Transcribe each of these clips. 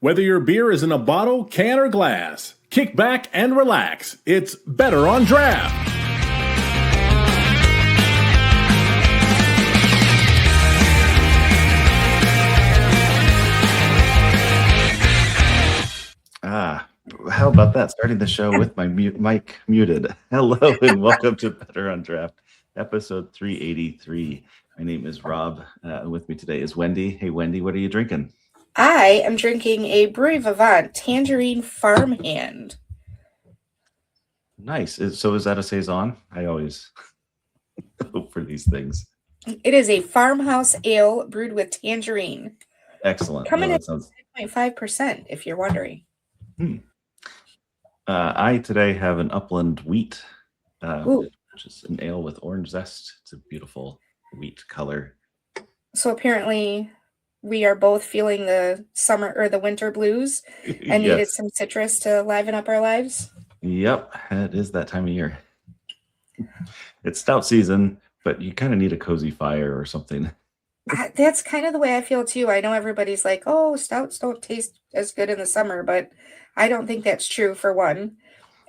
Whether your beer is in a bottle, can, or glass, kick back and relax. It's Better on Draft. How about that? Starting the show with my mic muted. Hello and welcome to Better on Draft, episode 383. My name is Rob. With me today is Wendy. Hey, Wendy, what are you drinking? I am drinking a Brewery Vivant Tangerine Farmhand. Nice. So is that a Saison? I always hope for these things. It is a farmhouse ale brewed with tangerine. Excellent. Coming in at 6.5%, if you're wondering. I today have an Upland Wheat, which is an ale with orange zest. It's a beautiful wheat color. So apparently we are both feeling the summer or the winter blues and needed some citrus to liven up our lives. Yep, it is that time of year. It's stout season, but you kind of need a cozy fire or something. That's kind of the way I feel too. I know everybody's like, oh, stouts don't taste as good in the summer, but I don't think that's true, for one.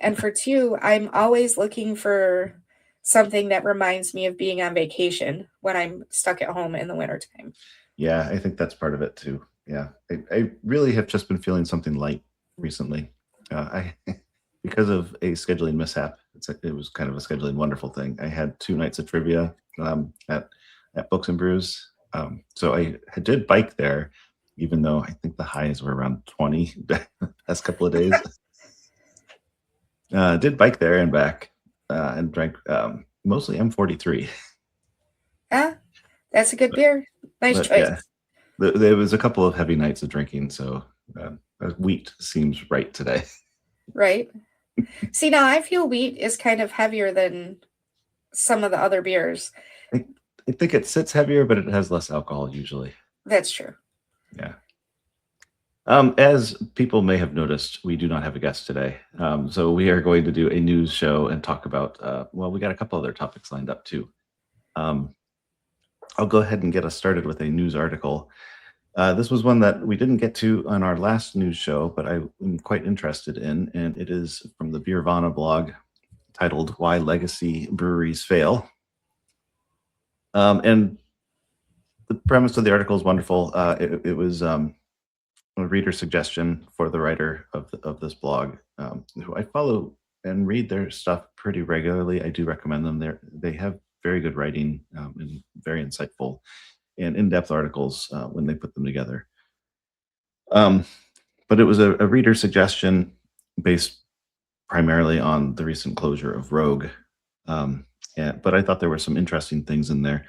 And for two, I'm always looking for something that reminds me of being on vacation when I'm stuck at home in the wintertime. Yeah, I think that's part of it too. Yeah, I really have just been feeling something light recently. Because of a scheduling mishap, it was kind of a scheduling wonderful thing. I had 2 nights of trivia at Books and Brews. So I did bike there, even though I think the highs were around 20 the past couple of days. Did bike there and back and drank mostly M43. Yeah, that's a good beer. Nice choice. Yeah, there was a couple of heavy nights of drinking, so wheat seems right today. Right. See, now I feel wheat is kind of heavier than some of the other beers. I think it sits heavier, but it has less alcohol usually. That's true. Yeah. As people may have noticed, we do not have a guest today. So we are going to do a news show and talk about, we got a couple other topics lined up too. I'll go ahead and get us started with a news article. This was one that we didn't get to on our last news show, but I'm quite interested in, and it is from the Beervana blog titled Why Legacy Breweries Fail. And the premise of the article is wonderful. It was a reader suggestion for the writer of this blog, who I follow and read their stuff pretty regularly. I do recommend them. They have very good writing and very insightful and in-depth articles when they put them together. But it was a reader suggestion based primarily on the recent closure of Rogue. But I thought there were some interesting things in there.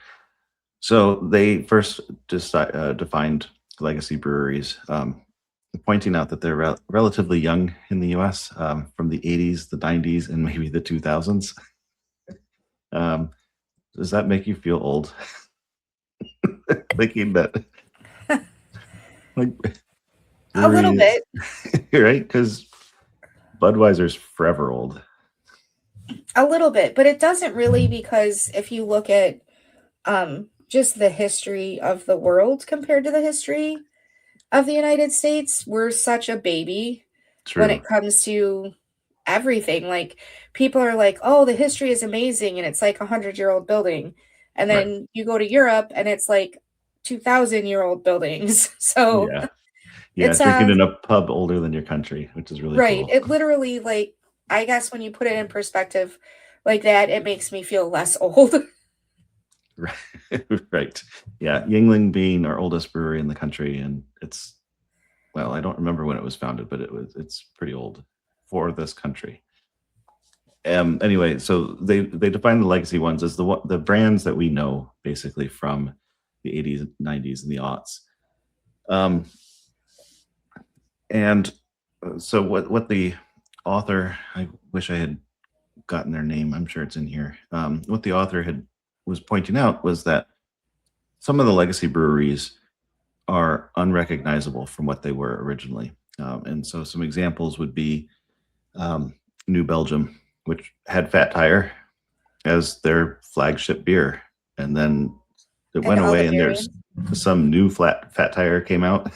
So they first defined legacy breweries, pointing out that they're relatively young in the U.S., from the 80s, the 90s, and maybe the 2000s. Does that make you feel old? Thinking that, like, a little bit, right? Because Budweiser's forever old. A little bit, but it doesn't really, because if you look at just the history of the world compared to the history of the United States, we're such a baby. True. When it comes to everything. Like, people are like, oh, the history is amazing, and it's like 100-year-old building. And then you go to Europe and it's like 2,000-year-old buildings. So yeah, it's drinking in a pub older than your country, which is really cool. It literally, like, I guess when you put it in perspective like that, it makes me feel less old. Right. Yeah. Yuengling being our oldest brewery in the country, and I don't remember when it was founded, but it's pretty old for this country. Anyway, so they define the legacy ones as the brands that we know basically from the 80s, 90s, and the aughts. And so what the author, I wish I had gotten their name, I'm sure it's in here. What the author was pointing out was that some of the legacy breweries are unrecognizable from what they were originally. And so some examples would be New Belgium, which had Fat Tire as their flagship beer. And then it went away, and there's some new Fat Tire came out.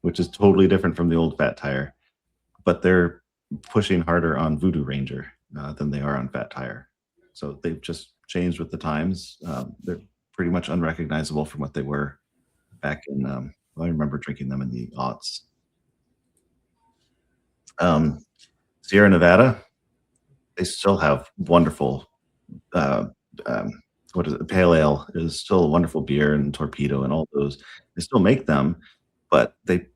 which is totally different from the old Fat Tire, but they're pushing harder on Voodoo Ranger than they are on Fat Tire. So they've just changed with the times. They're pretty much unrecognizable from what they were back in. I remember drinking them in the aughts. Sierra Nevada, they still have wonderful. What is it? Pale Ale is still a wonderful beer, and Torpedo and all those. They still make them, but they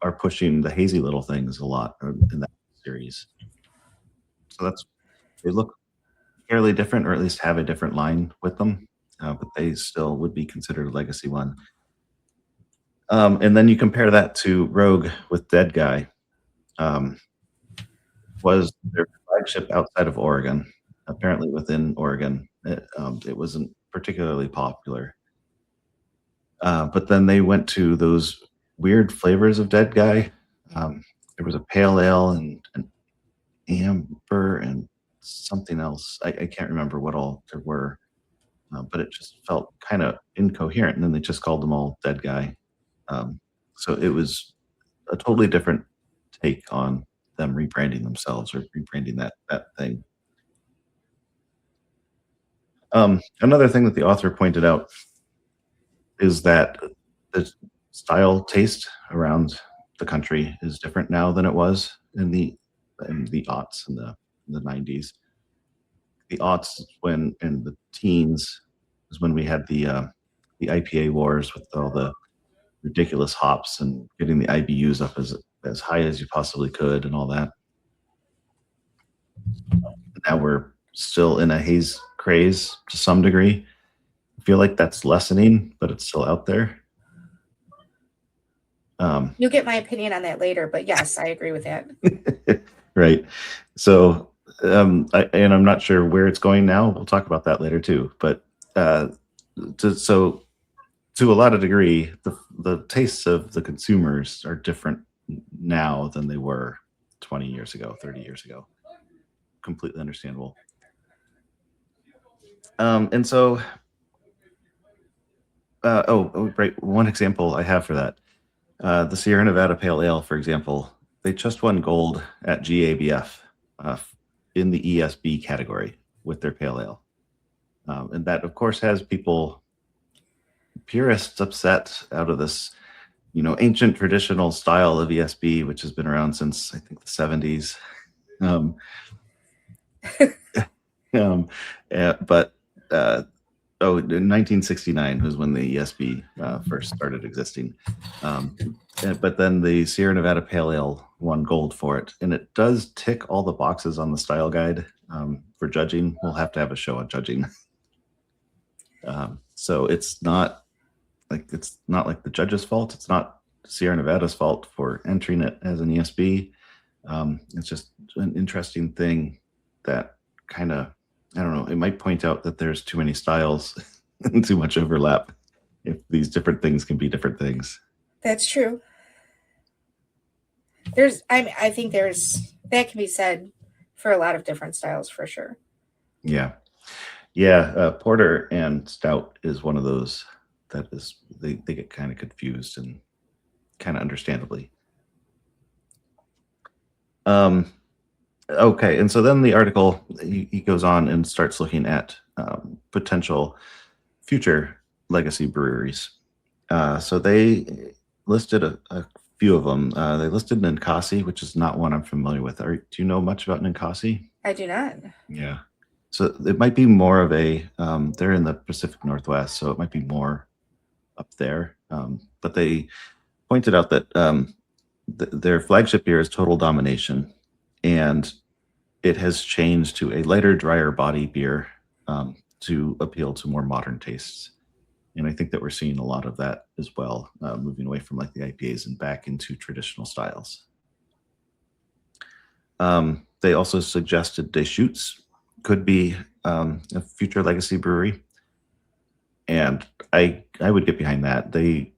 are pushing the hazy little things a lot in that series. So they look fairly different, or at least have a different line with them, but they still would be considered a legacy one. And then you compare that to Rogue with Dead Guy. Was their flagship outside of Oregon. Apparently within Oregon, it wasn't particularly popular. But then they went to those weird flavors of Dead Guy. There was a pale ale and an amber and something else. I can't remember what all there were, but it just felt kind of incoherent. And then they just called them all Dead Guy. So it was a totally different take on them rebranding themselves or rebranding that thing. Another thing that the author pointed out is that the style taste around the country is different now than it was in the aughts and the 90s. The aughts, when in the teens, is when we had the IPA wars with all the ridiculous hops and getting the IBUs up as high as you possibly could and all that. Now we're still in a haze craze to some degree. I feel like that's lessening, but it's still out there. You'll get my opinion on that later, but yes, I agree with that. Right. So, I'm not sure where it's going now. We'll talk about that later too. But to a lot of degree, the tastes of the consumers are different now than they were 20 years ago, 30 years ago. Completely understandable. And so, right. One example I have for that, the Sierra Nevada Pale Ale, for example, they just won gold at GABF in the ESB category with their Pale Ale. And that, of course, has purists upset out of this, ancient traditional style of ESB, which has been around since, I think, the 70s. But in 1969 was when the ESB first started existing. But then the Sierra Nevada Pale Ale won gold for it. And it does tick all the boxes on the style guide for judging. We'll have to have a show on judging. So it's not like the judge's fault. It's not Sierra Nevada's fault for entering it as an ESB. It's just an interesting thing that kind of, I don't know, it might point out that there's too many styles and too much overlap if these different things can be different things. That's true. I think that can be said for a lot of different styles for sure. Yeah. Porter and stout is one of those that is, they get kind of confused, and kind of understandably. Okay, and so then the article, he goes on and starts looking at potential future legacy breweries. So they listed a few of them. They listed Ninkasi, which is not one I'm familiar with. Do you know much about Ninkasi? I do not. Yeah. So it might be more of a, they're in the Pacific Northwest, so it might be more up there. But they pointed out that their flagship beer is Total Domination, and it has changed to a lighter, drier body beer to appeal to more modern tastes. And I think that we're seeing a lot of that as well, moving away from like the IPAs and back into traditional styles. They also suggested Deschutes could be a future legacy brewery. And I would get behind that. They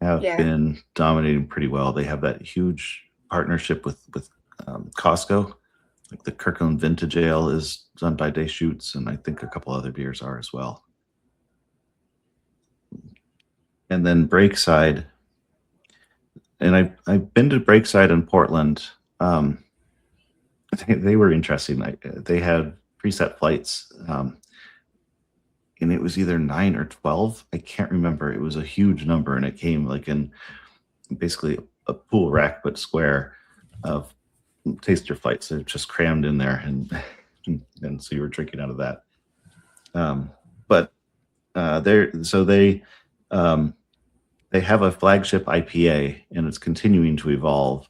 have been dominating pretty well. They have that huge partnership with Costco. Like the Kirkland Vintage Ale is done by Deschutes, and I think a couple other beers are as well. And then Breakside, and I've been to Breakside in Portland. They were interesting. They had preset flights, and it was either 9 or 12. I can't remember. It was a huge number, and it came like in basically a pool rack but square of taster flights. It just crammed in there, and so you were drinking out of that. But they have a flagship IPA, and it's continuing to evolve.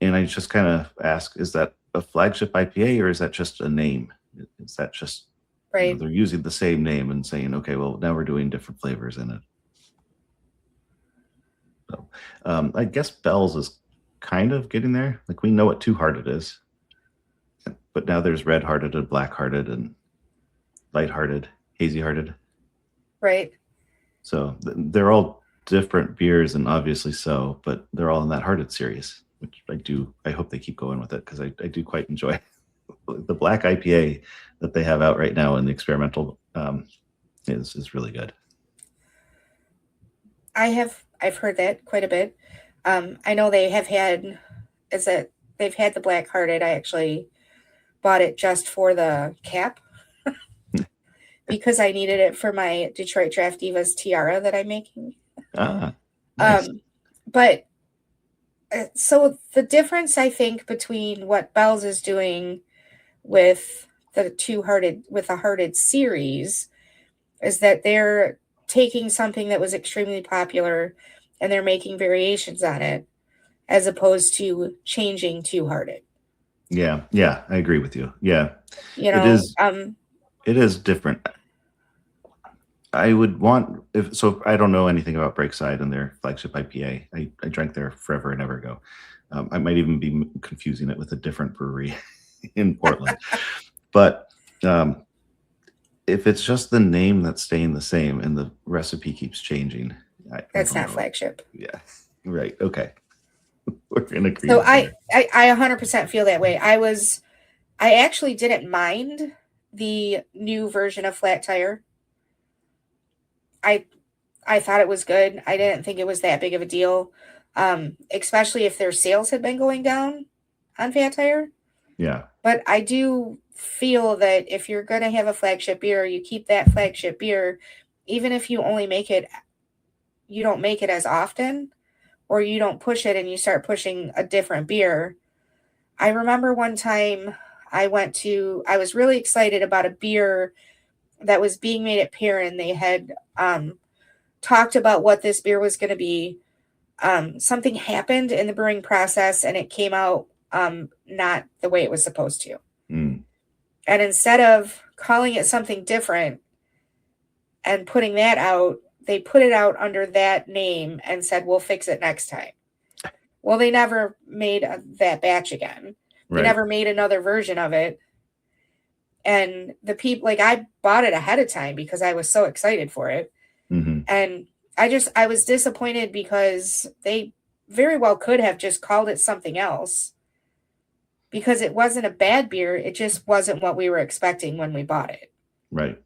And I just kind of ask, is that a flagship IPA, or is that just a name? Is that just Right. they're using the same name and saying, okay, well, now we're doing different flavors in it. So I guess Bell's is kind of getting there. Like, we know what Two Hearted is, but now there's Red Hearted and Black Hearted and Light Hearted, Hazy Hearted. Right. So they're all different beers, and obviously so, but they're all in that Hearted series, which I hope they keep going with it, because I do quite enjoy the Black IPA that they have out right now in the experimental is really good. I've heard that quite a bit. I know they've had the Black Hearted. I actually bought it just for the cap because I needed it for my Detroit Draft Divas tiara that I'm making. Nice. But so the difference, I think, between what Bell's is doing with the Hearted series is that they're taking something that was extremely popular and they're making variations on it, as opposed to changing Two Hearted. Yeah, I agree with you. Yeah, You know, it is different. I would want I don't know anything about Breakside and their flagship IPA. I drank there forever and ever ago. I might even be confusing it with a different brewery in Portland. But if it's just the name that's staying the same and the recipe keeps changing, that's not flagship. Yeah, right. Okay. We're in agreement. So I 100% feel that way. I actually didn't mind the new version of Flat Tire. I thought it was good. I didn't think it was that big of a deal, especially if their sales had been going down on Flat Tire. Yeah. But I do feel that if you're going to have a flagship beer, you keep that flagship beer, even if you don't make it as often, or you don't push it and you start pushing a different beer. I remember one time I was really excited about a beer that was being made at Perrin. They had talked about what this beer was going to be. Something happened in the brewing process and it came out not the way it was supposed to. Mm. And instead of calling it something different and putting that out, they put it out under that name and said, we'll fix it next time. Well, they never made that batch again. They never made another version of it. And the people, I bought it ahead of time because I was so excited for it. Mm-hmm. And I was disappointed because they very well could have just called it something else, because it wasn't a bad beer. It just wasn't what we were expecting when we bought it. Right.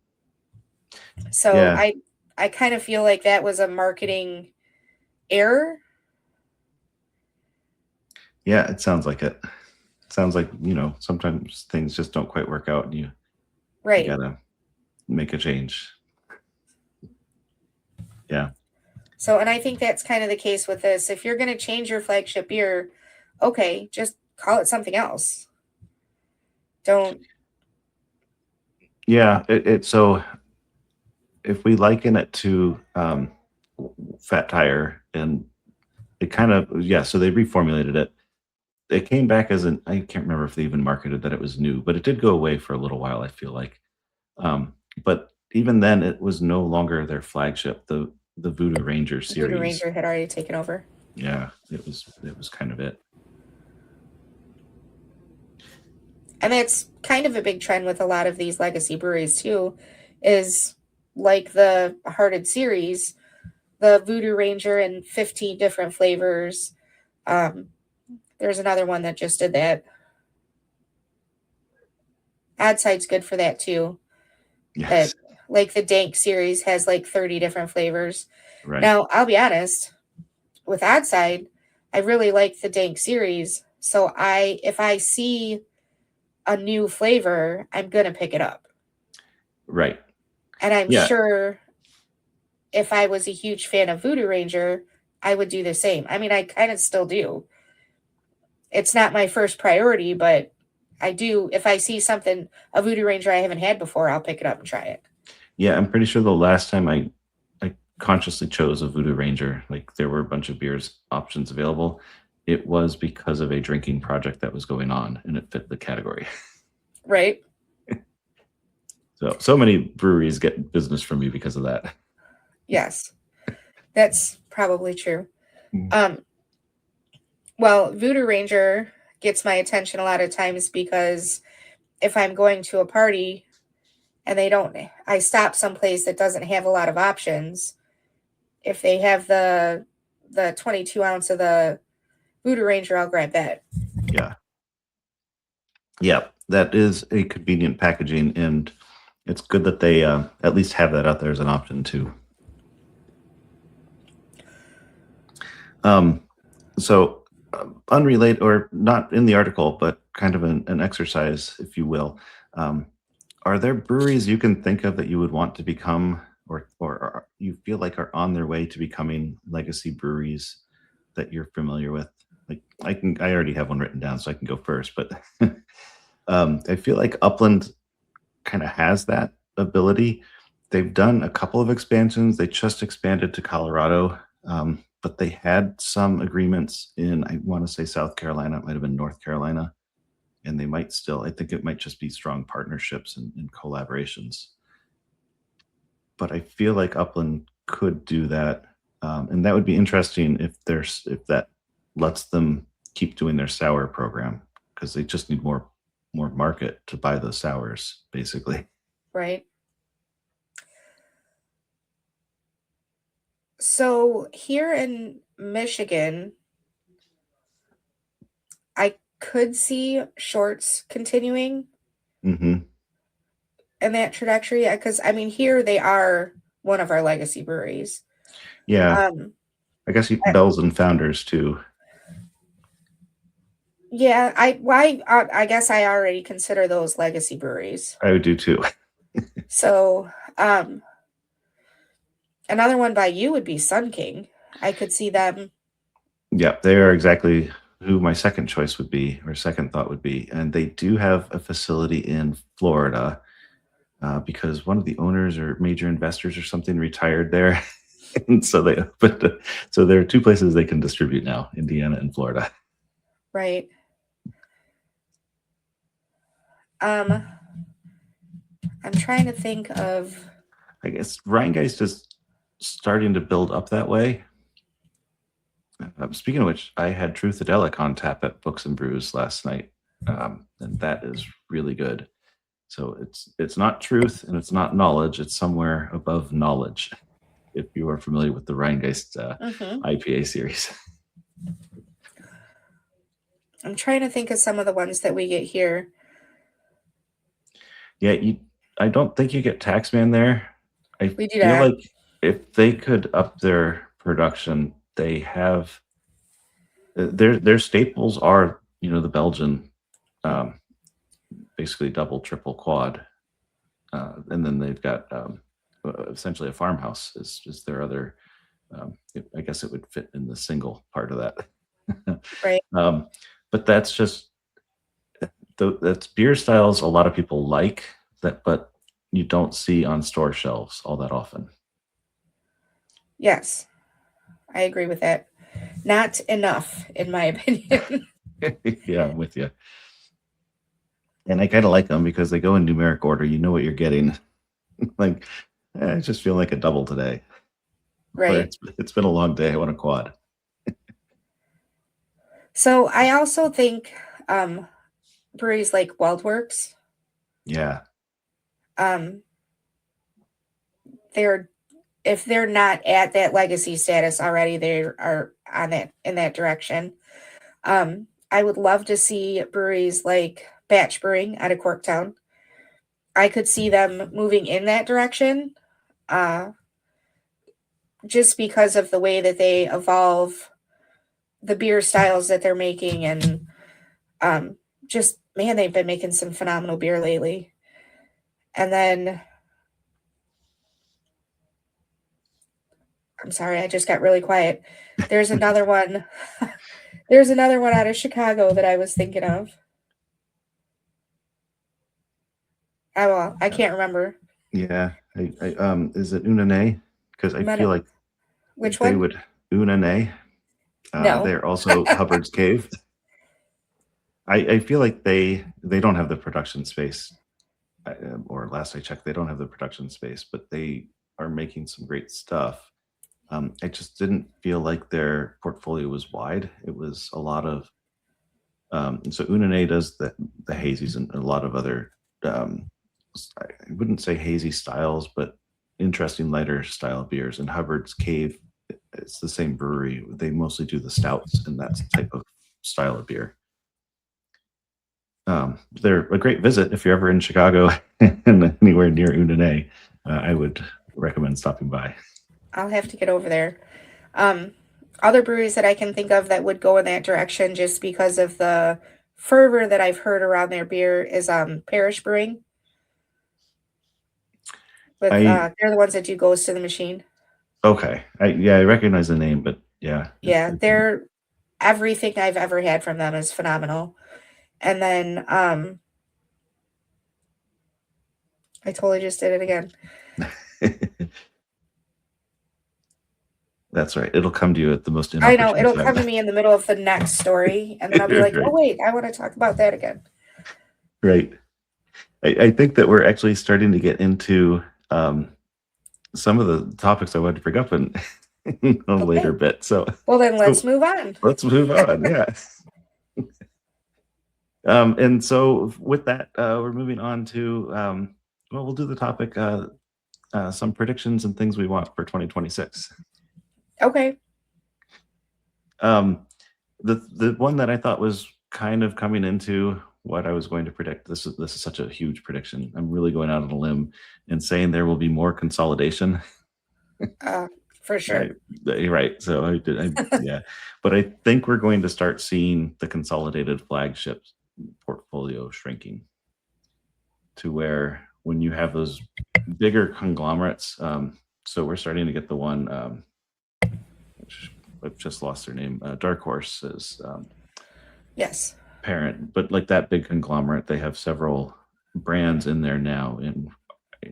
So yeah. I kind of feel like that was a marketing error. Yeah, it sounds like it. Sounds like, sometimes things just don't quite work out and you gotta make a change. Yeah. So, and I think that's kind of the case with this. If you're going to change your flagship beer, okay, just call it something else. Don't. Yeah. So if we liken it to Fat Tire, and it kind of, so they reformulated it. It came back as I can't remember if they even marketed that it was new, but it did go away for a little while, I feel like. But even then, it was no longer their flagship. The Voodoo Ranger series. Voodoo Ranger had already taken over. Yeah, it was kind of it. And that's kind of a big trend with a lot of these legacy breweries too, is like the Hearted series, the Voodoo Ranger in 15 different flavors. There's another one that just did that. Oddside's good for that too. Yes. Like the Dank series has like 30 different flavors. Right. Now, I'll be honest, with Oddside, I really like the dank series. So if I see a new flavor, I'm going to pick it up. Right. And I'm Yeah. sure if I was a huge fan of Voodoo Ranger, I would do the same. I mean, I kind of still do. It's not my first priority, but I do. If I see something, a Voodoo Ranger I haven't had before, I'll pick it up and try it. Yeah, I'm pretty sure the last time I consciously chose a Voodoo Ranger, like there were a bunch of beers options available, it was because of a drinking project that was going on and it fit the category. Right. So many breweries get business from me because of that. Yes. That's probably true. Mm. Well, Voodoo Ranger gets my attention a lot of times because if I'm going to a party and I stop someplace that doesn't have a lot of options. If they have the 22 ounce of the Voodoo Ranger, I'll grab that. Yeah. Yeah, that is a convenient packaging, and it's good that they at least have that out there as an option too. So unrelated, or not in the article, but kind of an exercise, if you will. Are there breweries you can think of that you would want to become, or you feel like are on their way to becoming legacy breweries that you're familiar with? Like I already have one written down, so I can go first. But I feel like Upland kind of has that ability. They've done a couple of expansions. They just expanded to Colorado, but they had some agreements in, I want to say South Carolina, it might have been North Carolina, and they might still, I think it might just be strong partnerships and collaborations. But I feel like Upland could do that. And that would be interesting if that lets them keep doing their sour program, because they just need more market to buy the sours, basically. Right. So here in Michigan, I could see Shorts continuing Mm-hmm. in that trajectory because I mean here they are one of our legacy breweries. Yeah, I guess Bells and Founders too. Yeah, I guess I already consider those legacy breweries. I would do too. So another one by you would be Sun King. I could see them. Yeah, they are exactly who my second choice would be, or second thought would be. And they do have a facility in Florida because one of the owners or major investors or something retired there. And so they opened, so there are two places they can distribute now, Indiana and Florida. Right. I'm trying to think of. I guess Rheingeist is starting to build up that way. Speaking of which, I had Truthadelic on tap at Books and Brews last night, and that is really good. So it's not truth and it's not knowledge. It's somewhere above knowledge. If you are familiar with the Rheingeist IPA series. I'm trying to think of some of the ones that we get here. Yeah, I don't think you get Taxman there. We do feel that. like if they could up their production, they have their staples are, the Belgian, basically double, triple, quad, and then they've got essentially a farmhouse is their other. I guess it would fit in the single part of that. Right. But that's just that's beer styles a lot of people like that, but you don't see on store shelves all that often. Yes, I agree with that. Not enough, in my opinion. Yeah, I'm with you. And I kind of like them because they go in numeric order. You know what you're getting. Like, I just feel like a double today. Right. It's been a long day. I want a quad. So I also think breweries like WeldWorks, Yeah. if they're not at that legacy status already, they are on that in that direction. I would love to see breweries like Batch Brewing out of Corktown. I could see them moving in that direction, just because of the way that they evolve the beer styles that they're making, and just, man, they've been making some phenomenal beer lately. And then, I'm sorry, I just got really quiet. There's another one. There's another one out of Chicago that I was thinking of. I can't remember. Yeah. Is it Unane? Because I feel like Which they one? would Unane. No. They're also Hubbard's Cave. I feel like they don't have the production space, or last I checked, they don't have the production space, but they are making some great stuff. I just didn't feel like their portfolio was wide. It was a lot of so Unane does the hazies and a lot of other I wouldn't say hazy styles, but interesting lighter style beers. And Hubbard's Cave, it's the same brewery. They mostly do the stouts and that type of style of beer. They're a great visit if you're ever in Chicago and anywhere near Unane. I would recommend stopping by. I'll have to get over there. Other breweries that I can think of that would go in that direction just because of the fervor that I've heard around their beer is Parish Brewing. They're the ones that do Ghost in the Machine. Okay. I recognize the name, but yeah. Yeah, they're everything I've ever had from them is phenomenal. And then I totally just did it again. That's right. It'll come to you at the most I know. It'll come to me in the middle of the next story, and then I'll be like, right. Oh, wait, I want to talk about that again. Right. I think that we're actually starting to get into some of the topics I wanted to bring up in a later bit. So, well, then let's move on. Let's move on. Yeah. And so with that, we're moving on to, well, we'll do the topic, some predictions and things we want for 2026. Okay. The one that I thought was kind of coming into what I was going to predict. This is such a huge prediction. I'm really going out on a limb and saying there will be more consolidation. For sure. Right. So yeah, but I think we're going to start seeing the consolidated flagship portfolio shrinking to where when you have those bigger conglomerates. So we're starting to get the one, which I've just lost their name. Dark Horse is yes, parent, but like that big conglomerate, they have several brands in there now. And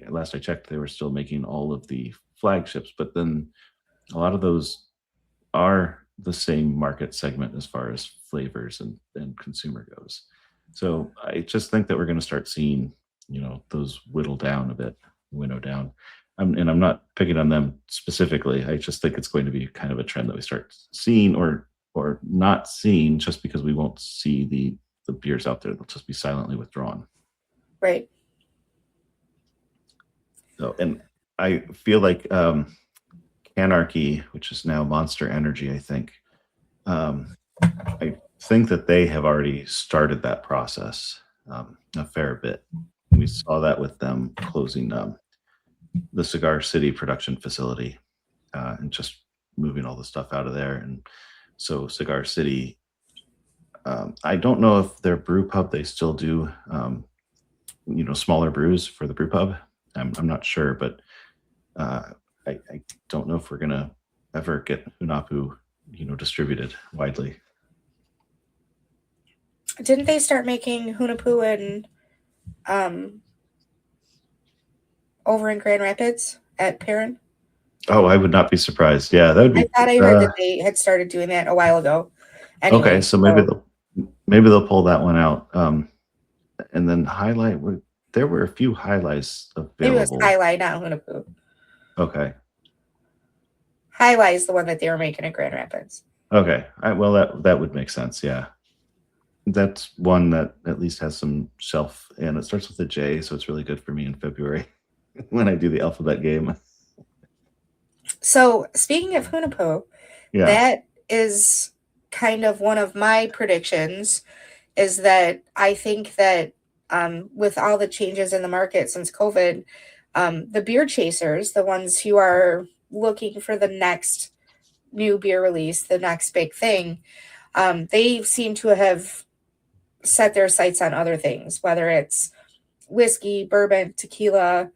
last I checked, they were still making all of the flagships, but then a lot of those are the same market segment as far as flavors and consumer goes. So I just think that we're going to start seeing, those winnow down. And I'm not picking on them specifically. I just think it's going to be kind of a trend that we start seeing or not seeing, just because we won't see the beers out there. They'll just be silently withdrawn. Right. So, and I feel like Anarchy, which is now Monster Energy, I think that they have already started that process a fair bit. We saw that with them closing the Cigar City production facility and just moving all the stuff out of there. And so Cigar City, I don't know if their brew pub, they still do, smaller brews for the brew pub. I'm not sure, but I don't know if we're going to ever get Hunahpu, distributed widely. Didn't they start making Hunahpu and over in Grand Rapids at Perrin? Oh, I would not be surprised. Yeah, that would be. I thought I heard that they had started doing that a while ago. Anyway, okay, so maybe they'll pull that one out, and then highlight. There were a few highlights available. Maybe it was highlight, not Hunahpu. Okay. Highlight is the one that they were making in Grand Rapids. Okay, well that would make sense. Yeah, that's one that at least has some shelf, and it starts with a J, so it's really good for me in February when I do the alphabet game. So speaking of Hunahpu, that is kind of one of my predictions, is that I think that with all the changes in the market since COVID, the beer chasers, the ones who are looking for the next new beer release, the next big thing, they seem to have set their sights on other things, whether it's whiskey, bourbon, tequila,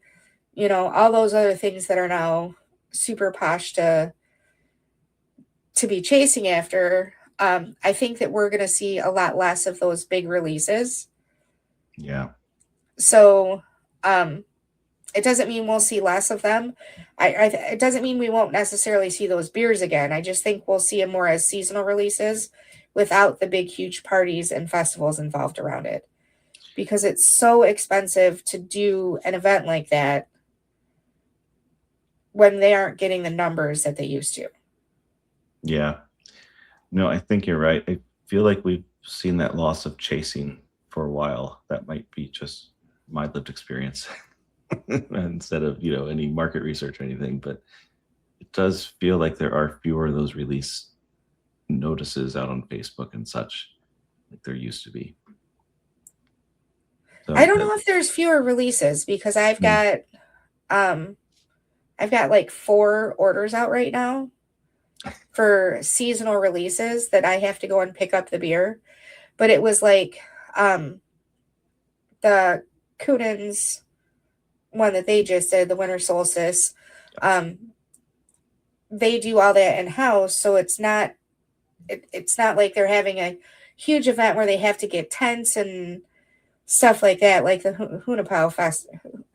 all those other things that are now super posh to be chasing after. I think that we're going to see a lot less of those big releases. Yeah. So it doesn't mean we'll see less of them. It doesn't mean we won't necessarily see those beers again. I just think we'll see them more as seasonal releases without the big, huge parties and festivals involved around it. Because it's so expensive to do an event like that when they aren't getting the numbers that they used to. Yeah. No, I think you're right. I feel like we've seen that loss of chasing for a while. That might be just my lived experience instead of, any market research or anything. But it does feel like there are fewer of those release notices out on Facebook and such like there used to be. So I don't know if there's fewer releases because I've got like 4 orders out right now for seasonal releases that I have to go and pick up the beer. But it was like the Kunin's one that they just did, the winter solstice. They do all that in-house, so it's not like they're having a huge event where they have to get tents and stuff like that, like the Hunapao Fest.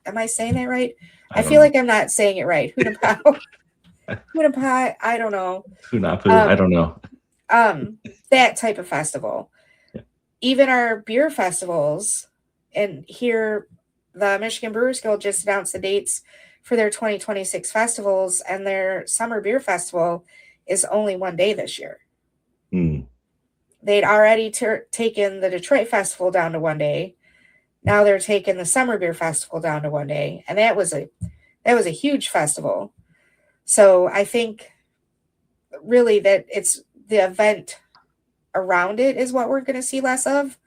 Am I saying that right? I feel like I'm not saying it right. Hunapao. Hunapao, I don't know. Hunapu, I don't know. That type of festival. Yeah. Even our beer festivals, and here the Michigan Brewers Guild just announced the dates for their 2026 festivals, and their summer beer festival is only 1 day this year. They'd already taken the Detroit Festival down to 1 day. Now they're taking the Summer Beer Festival down to 1 day, and that was a huge festival. So I think really that it's the event around it is what we're going to see less of,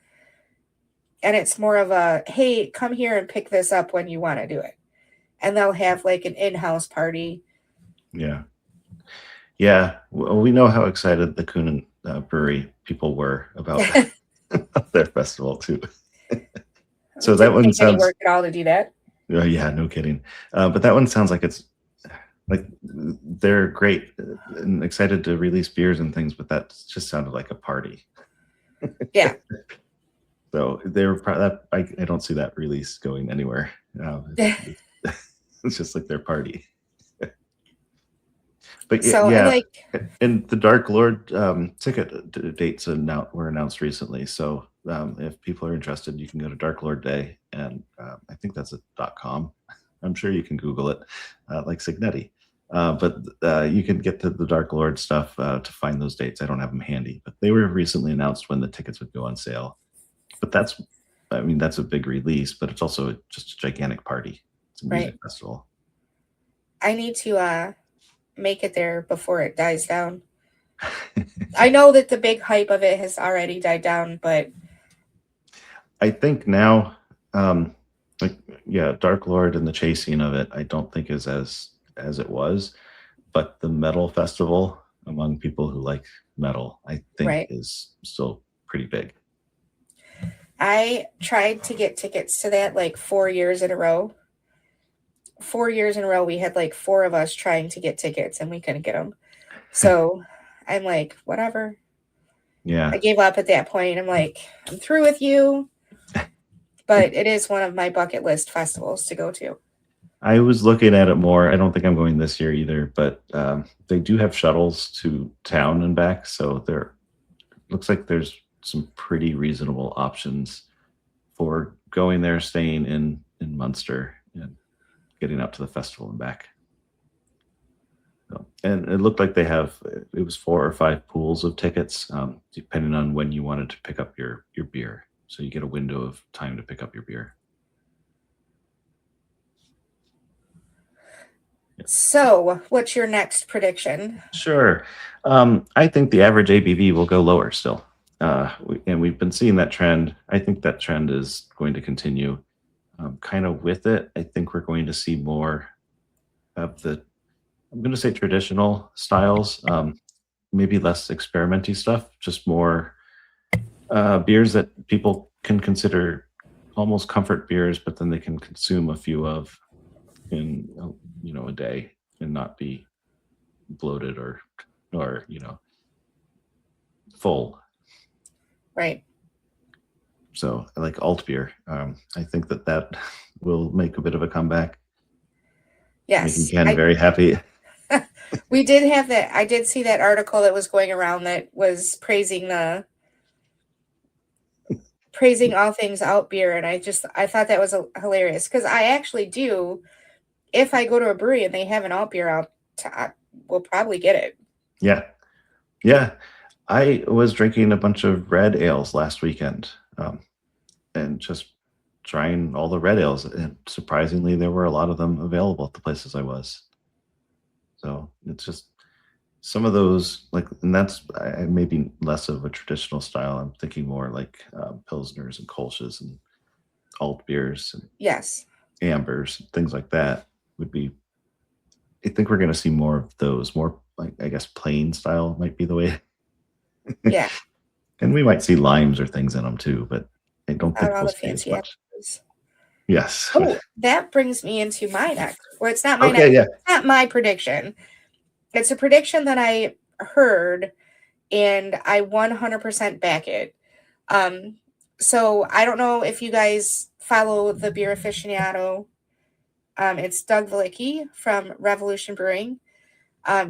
and it's more of a, hey, come here and pick this up when you want to do it, and they'll have like an in-house party. Yeah. Well, we know how excited the Kunin brewery people were about their festival too. So that one sounds work at all to do that. Yeah, no kidding. But that one sounds like it's like they're great and excited to release beers and things, but that just sounded like a party. Yeah. So they were I don't see that release going anywhere. It's just like their party. But so, yeah, and the Dark Lord ticket dates were announced recently. So if people are interested, you can go to Dark Lord Day, and I think that's .com. I'm sure you can Google it, like Signetti. But you can get to the Dark Lord stuff to find those dates. I don't have them handy, but they were recently announced when the tickets would go on sale. But that's a big release, but it's also just a gigantic party. It's a music festival. I need to make it there before it dies down. I know that the big hype of it has already died down, but I think now, Dark Lord and the chasing of it, I don't think is as it was, but the metal festival among people who like metal, I think is still pretty big. I tried to get tickets to that like 4 years in a row. 4 years in a row, we had like 4 of us trying to get tickets and we couldn't get them. So I'm like, whatever. Yeah. I gave up at that point. I'm like, I'm through with you. But it is one of my bucket list festivals to go to. I was looking at it more. I don't think I'm going this year either, but they do have shuttles to town and back. So looks like there's some pretty reasonable options for going there, staying in Munster, and getting up to the festival and back. So, and it looked like it was 4 or 5 pools of tickets, depending on when you wanted to pick up your beer. So you get a window of time to pick up your beer. So what's your next prediction? Sure. I think the average ABV will go lower still. And we've been seeing that trend. I think that trend is going to continue. Kind of with it, I think we're going to see more of I'm going to say traditional styles. maybe less experimenty stuff, just more beers that people can consider almost comfort beers, but then they can consume a few of in a day and not be bloated or full. Right. So I like alt beer. I think that will make a bit of a comeback. Yes. Making Ken very happy. We did have that. I did see that article that was going around that was praising all things alt beer, and I thought that was hilarious, because I actually do. If I go to a brewery and they have an alt beer out, we'll probably get it. Yeah. I was drinking a bunch of red ales last weekend, and just trying all the red ales, and surprisingly, there were a lot of them available at the places I was. So it's just some of those, and that's maybe less of a traditional style. I'm thinking more like pilsners and kolsches and alt beers and yes, ambers, things like that would be. I think we're going to see more of those. More like, I guess, plain style might be the way. Yeah. And we might see limes or things in them too, but I don't think we'll see as much. Yes. Oh, that brings me into my next. Well, it's not my It's not my prediction. It's a prediction that I heard, and I 100% back it. So I don't know if you guys follow the beer aficionado. It's Doug Valicki from Revolution Brewing.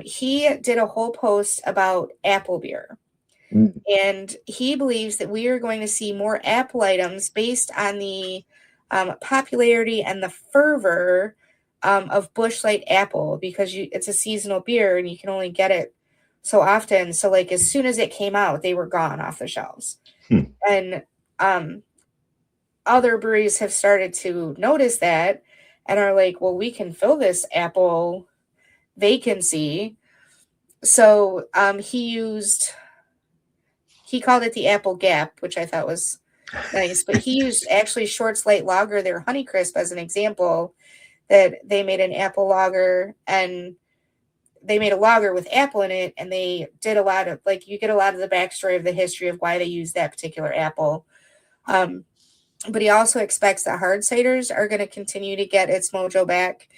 He did a whole post about apple beer. And he believes that we are going to see more apple items based on the popularity and the fervor of Busch Light apple, because it's a seasonal beer and you can only get it so often. So like as soon as it came out, they were gone off the shelves. And other breweries have started to notice that and are like, well, we can fill this apple vacancy. So he called it the Apple Gap, which I thought was nice. But he used actually Short's Light Lager, their Honeycrisp, as an example, that they made an apple lager, and they made a lager with apple in it. And they did a lot of, you get a lot of the backstory of the history of why they used that particular apple. But he also expects that hard ciders are going to continue to get its mojo back.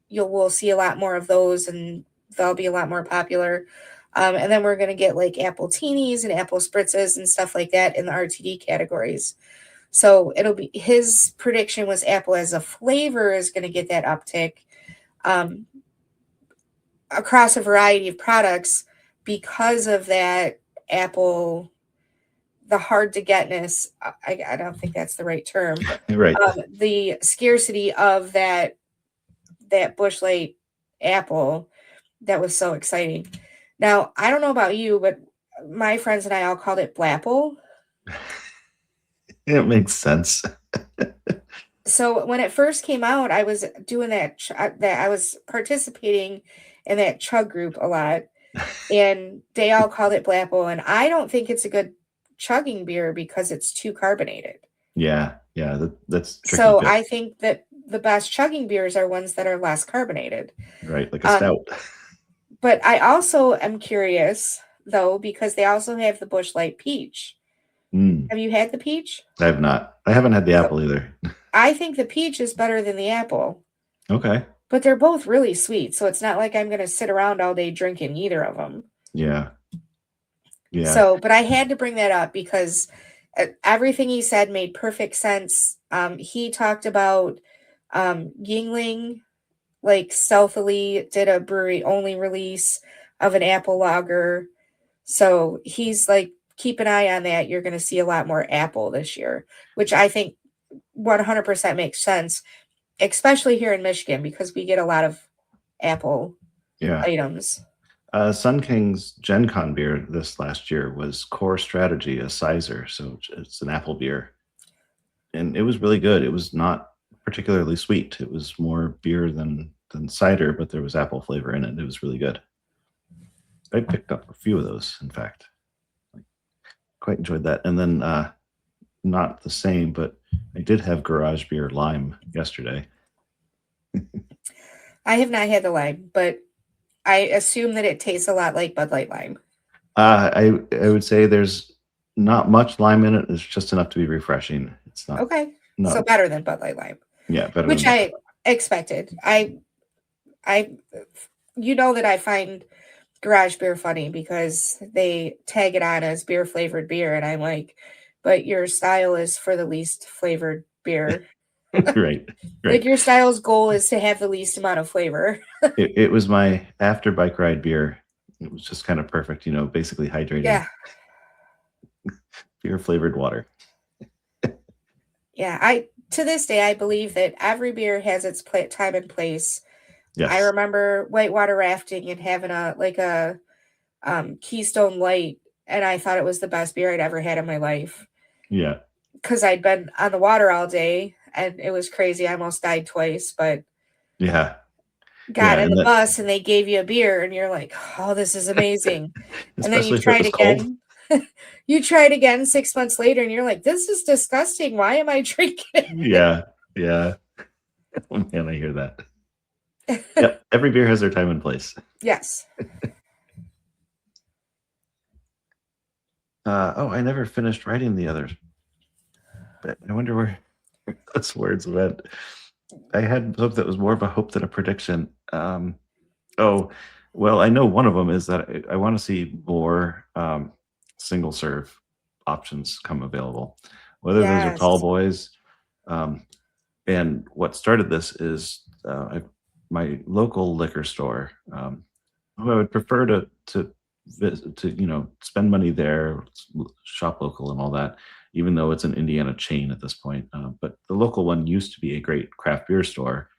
We'll see a lot more of those, and they'll be a lot more popular. And then we're going to get like apple teenies and apple spritzes and stuff like that in the RTD categories. So his prediction was apple as a flavor is going to get that uptick across a variety of products because of that apple, the hard to getness. I don't think that's the right term. Right. The scarcity of that Busch Light apple that was so exciting. Now, I don't know about you, but my friends and I all called it Blapple. It makes sense. So when it first came out, I was doing that I was participating in that chug group a lot, and they all called it Blapple, and I don't think it's a good chugging beer because it's too carbonated. Yeah, that's tricky. So I think that the best chugging beers are ones that are less carbonated. Right, like a stout. But I also am curious, though, because they also have the Busch Light Peach. Have you had the peach? I have not. I haven't had the apple either. I think the peach is better than the apple. Okay. But they're both really sweet, so it's not like I'm going to sit around all day drinking either of them. Yeah. So, but I had to bring that up because everything he said made perfect sense. He talked about Yingling, stealthily did a brewery only release of an apple lager. So he's like, keep an eye on that. You're going to see a lot more apple this year, which I think 100% makes sense, especially here in Michigan, because we get a lot of apple items. Sun King's Gen Con beer this last year was Core Strategy, a Sizer. So it's an apple beer. And it was really good. It was not particularly sweet. It was more beer than cider, but there was apple flavor in it. It was really good. I picked up a few of those, in fact. I quite enjoyed that. And then not the same, but I did have Garage Beer Lime yesterday. I have not had the lime, but I assume that it tastes a lot like Bud Light Lime. I would say there's not much lime in it. It's just enough to be refreshing. It's not. Okay. No. So better than Bud Light Lime. Yeah, better Which than I expected. I you know that I find garage beer funny because they tag it on as beer flavored beer, and I'm like, but your style is for the least flavored beer. right. Like your style's goal is to have the least amount of flavor. It was my after bike ride beer. It was just kind of perfect, basically hydrated. Yeah. Beer flavored water. Yeah, to this day I believe that every beer has its time and place. Yes. I remember whitewater rafting and having a Keystone Light, and I thought it was the best beer I'd ever had in my life. Yeah. Because I'd been on the water all day and it was crazy. I almost died twice, but yeah. got in the bus and they gave you a beer and you're like, oh, this is amazing. And then you try it again. You try it again 6 months later and you're like, this is disgusting. Why am I drinking it? Yeah. Yeah. Oh man, I hear that. Yep. Every beer has their time and place. Yes. I never finished writing the others. But I wonder where those words went. I had something that was more of a hope than a prediction. Well, I know one of them is that I want to see more single serve options come available, whether those are tall boys. And what started this is my local liquor store, who I would prefer to visit, to spend money there, shop local and all that, even though it's an Indiana chain at this point. But the local one used to be a great craft beer store,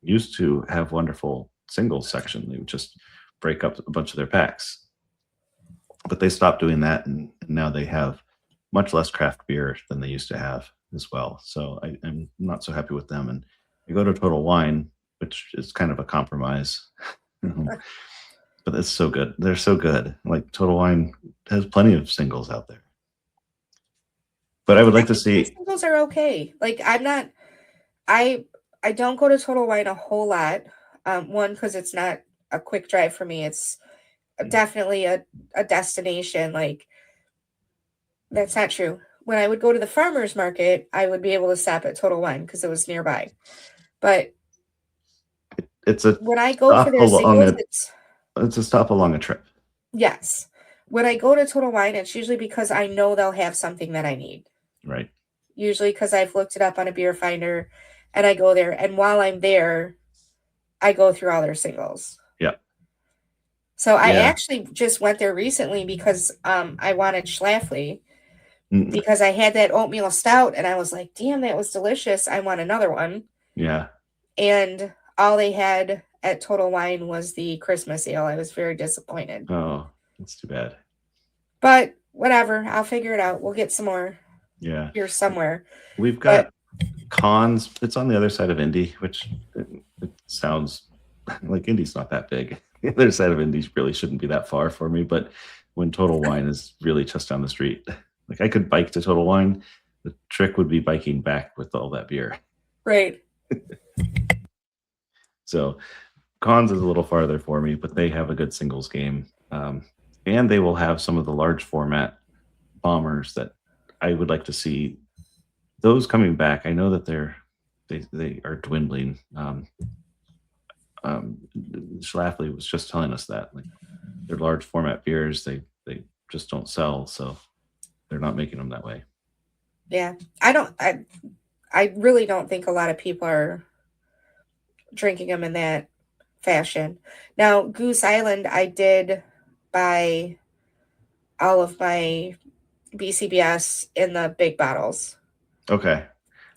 used to have wonderful singles section. They would just break up a bunch of their packs. But they stopped doing that, and now they have much less craft beer than they used to have as well. So I'm not so happy with them. And I go to Total Wine, which is kind of a compromise. But it's so good. They're so good. Like Total Wine has plenty of singles out there. But I would like to see singles are okay. Like I don't go to Total Wine a whole lot. One, because it's not a quick drive for me. It's definitely a destination. Like that's not true. When I would go to the farmer's market, I would be able to stop at Total Wine because it was nearby. But when I go for their singles, it's a stop along a trip. Yes. When I go to Total Wine, it's usually because I know they'll have something that I need. Right. Usually because I've looked it up on a beer finder and I go there. And while I'm there, I go through all their singles. Yeah. So I actually just went there recently because I wanted Schlafly because I had that oatmeal stout and I was like, damn, that was delicious. I want another one. Yeah. And all they had at Total Wine was the Christmas ale. I was very disappointed. Oh, that's too bad. But whatever, I'll figure it out. We'll get some more. Yeah. Here somewhere. We've got Cons. It's on the other side of Indy, which it sounds like Indy's not that big. The other side of Indy really shouldn't be that far for me. But when Total Wine is really just down the street, like I could bike to Total Wine. The trick would be biking back with all that beer. Right. So Cons is a little farther for me, but they have a good singles game. And they will have some of the large format bombers that I would like to see those coming back. I know that they are dwindling. Schlafly was just telling us that like they're large format beers, they just don't sell, so they're not making them that way. Yeah, I really don't think a lot of people are drinking them in that fashion. Now, Goose Island, I did buy all of my BCBS in the big bottles. Okay.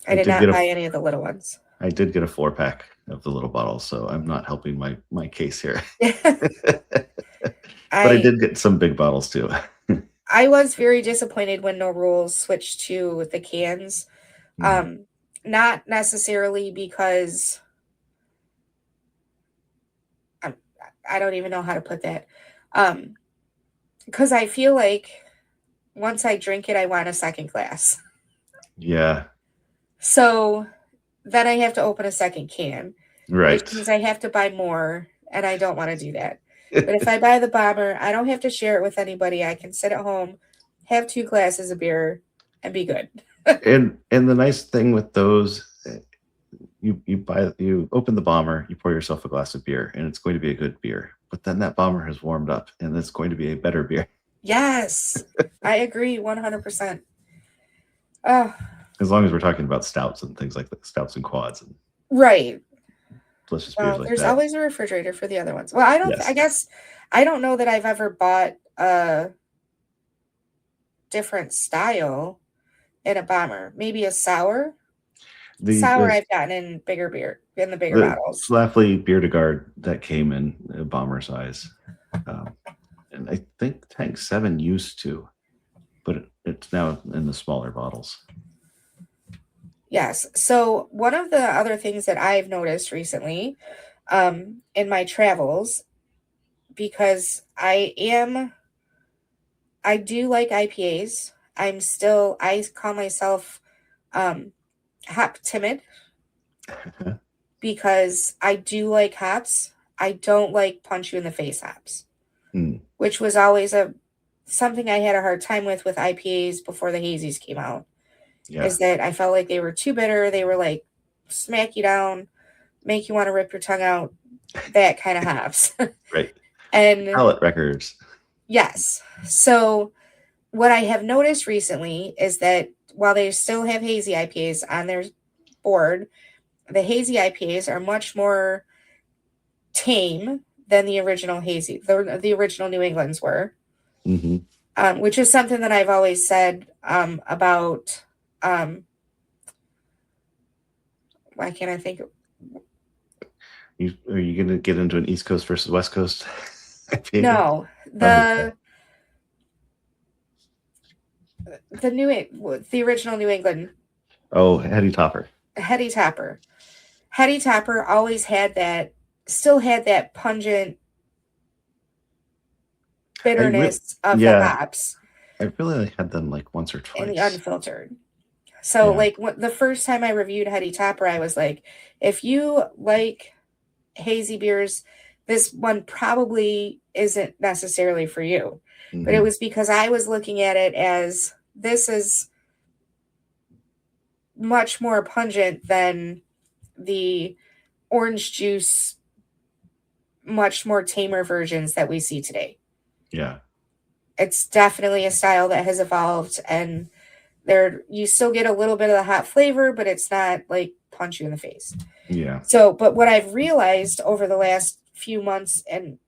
I did not buy any of the little ones. I did get a 4-pack of the little bottles, so I'm not helping my case here. But I did get some big bottles too. I was very disappointed when No Rules switched to the cans. Not necessarily because I don't even know how to put that. Because I feel like once I drink it, I want a second glass. Yeah. So then I have to open a second can. Right. Which means I have to buy more, and I don't want to do that. But if I buy the bomber, I don't have to share it with anybody. I can sit at home, have 2 glasses of beer, and be good. And the nice thing with those, you open the bomber, you pour yourself a glass of beer, and it's going to be a good beer. But then that bomber has warmed up, and it's going to be a better beer. Yes, I agree 100%. Oh, As long as we're talking about stouts and things like that, stouts and quads and right. delicious beers Well, like there's that. always a refrigerator for the other ones. Well, Yes. I guess I don't know that I've ever bought a different style in a bomber. Maybe a sour. Sour I've gotten in the bigger bottles. Schlafly Beer de Garde that came in a bomber size. And I think Tank 7 used to, but it's now in the smaller bottles. Yes. So one of the other things that I've noticed recently in my travels, because I do like IPAs. I call myself hop timid because I do like hops. I don't like punch you in the face hops, which was always something I had a hard time with IPAs before the hazies came out. Yeah. Is that I felt like they were too bitter. They were like smack you down, make you want to rip your tongue out, that kind of hops. Right. And palate records. Yes. So what I have noticed recently is that while they still have hazy IPAs on their board, the hazy IPAs are much more tame than the original hazy, the original New Englands were, which is something that I've always said about. Why can't I think? Are you going to get into an East Coast versus West Coast? No, the original New England. Oh, Heady Topper. Heady Topper always still had that pungent bitterness of the hops. I really had them like once or twice. In the unfiltered. So like the first time I reviewed Heady Topper, I was like, if you like hazy beers, this one probably isn't necessarily for you. But it was because I was looking at it as this is much more pungent than the orange juice, much more tamer versions that we see today. Yeah. It's definitely a style that has evolved, and you still get a little bit of the hot flavor, but it's not like punch you in the face. Yeah. So, but what I've realized over the last few months and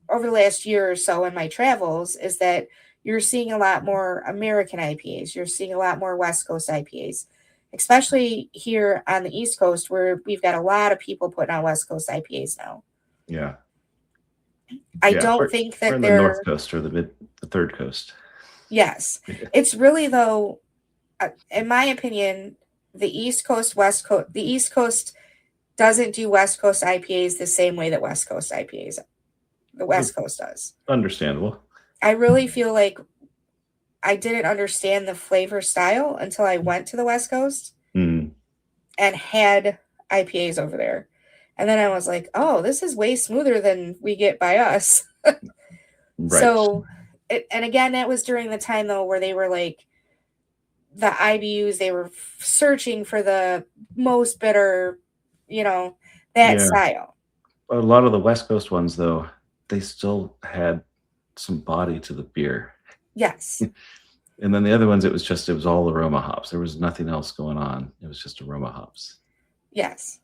over the last year or so in my travels is that you're seeing a lot more American IPAs. You're seeing a lot more West Coast IPAs, especially here on the East Coast, where we've got a lot of people putting on West Coast IPAs now. Yeah. I don't think that we're in they're the North Coast or the Third Coast. Yes. It's really, though, in my opinion, the East Coast, West Coast, the East Coast doesn't do West Coast IPAs the same way that West Coast IPAs, the West Coast does. Understandable. I really feel like I didn't understand the flavor style until I went to the West Coast and had IPAs over there. And then I was like, oh, this is way smoother than we get by us. Right. So, and again, that was during the time, though, where they were like, the IBUs, they were searching for the most bitter, that style. A lot of the West Coast ones, though, they still had some body to the beer. Yes. And then the other ones, it was all aroma hops. There was nothing else going on. It was just aroma hops. Yes.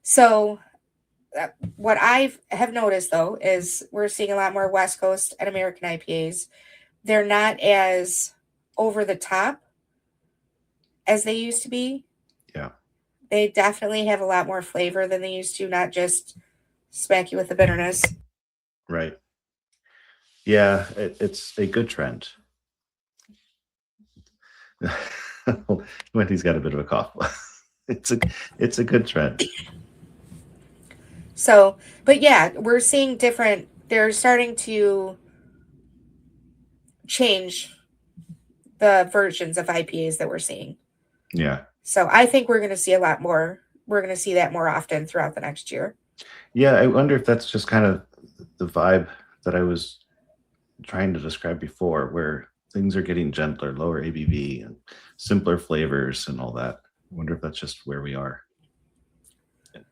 So what I have noticed, though, is we're seeing a lot more West Coast and American IPAs. They're not as over the top as they used to be. Yeah. They definitely have a lot more flavor than they used to, not just smack you with the bitterness. Right. Yeah, it's a good trend. Wendy's got a bit of a cough. It's a good trend. So, but yeah, we're seeing they're starting to change the versions of IPAs that we're seeing. Yeah. So I think we're going to see a lot more. We're going to see that more often throughout the next year. Yeah, I wonder if that's just kind of the vibe that I was trying to describe before, where things are getting gentler, lower ABV, and simpler flavors and all that. I wonder if that's just where we are.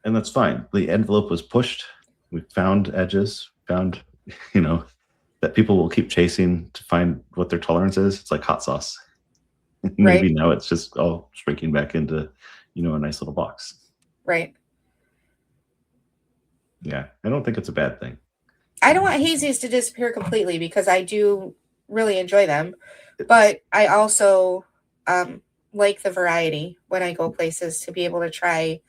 And that's fine. The envelope was pushed. We found edges, found, you know, that people will keep chasing to find what their tolerance is. It's like hot sauce. Maybe Right. now it's just all shrinking back into, you know, a nice little box. Right. Yeah, I don't think it's a bad thing. I don't want hazies to disappear completely because I do really enjoy them, but I also like the variety when I go places to be able to try